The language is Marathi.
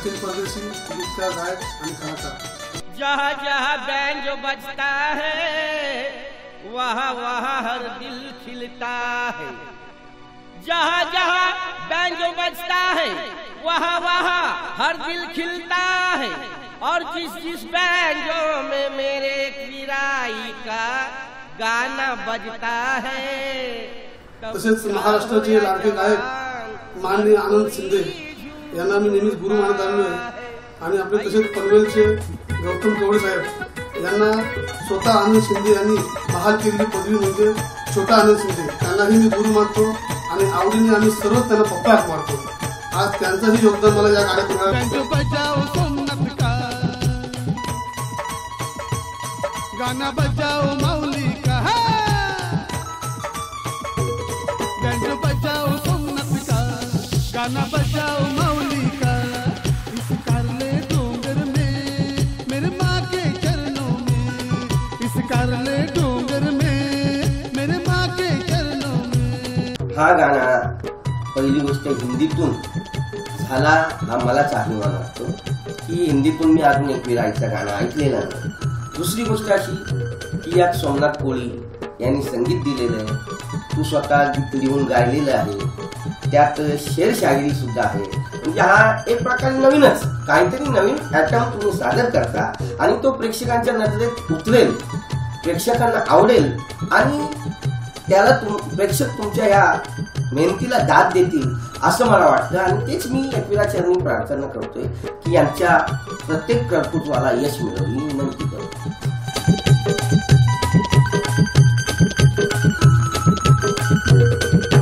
दक्षिण परदेशी गीतकार गायक आणि कलाकार। जहाँ जहाँ बैंजो बजता है वहाँ वहाँ हर दिल खिलता है। जहाँ जहाँ बैंजो बजता है वहाँ वहाँ हर दिल खिलता है। और जिस जिस बैंजो में मेरे किराई का गाना बजता है। तसेच महाराष्ट्राचे लाडके गायक माननीय आनंद शिंदे यांना मी नेहमीच गुरु मानत आलो आहे आणि आपले तसेच पनवेलचे गौतम कवडे साहेब यांना स्वतः आनंद शिंदे यांनी बहाल केलेली पदवी म्हणजे छोटा आनंद शिंदे त्यांनाही मी गुरु मानतो आणि आवडीने आम्ही सर्वच त्यांना पप्पा हाक मारतो। आज त्यांचंही योगदान मला या गाना बजाओ मौली का बैंजो बजाओ सुन्नत का गाना बजाओ मौली का। इस कारले डूंगर में मेरे माँ के चरणों में, इस कारले डूंगर में मेरे माँ के चरणों में। हा गाणा पहिली गोष्ट हिंदीतून झाला हा मलाच अभिमान वाटतो की हिंदीतून मी अजून एक विराईचं गाणं ऐकलेलं नाही। दुसरी गोष्ट अशी की यात सोमनाथ कोळी यांनी संगीत दिलेलं आहे, तू स्वतः गीत लिहून गायलेलं आहे, त्यात शेर शायरी सुद्धा आहे। म्हणजे हा एक प्रकारे नवीनच काहीतरी नवीन अॅटम तुम्ही सादर करता आणि तो प्रेक्षकांच्या नजरेत उतरेल, प्रेक्षकांना आवडेल आणि त्याला प्रेक्षक तुमच्या या मेहनतीला दाद देतील असं मला वाटतं। आणि तेच मी एकविराचरणी प्रार्थना करतोय की यांच्या प्रत्येक कर्तृत्वाला यश मिळेल ही विनंती करतो।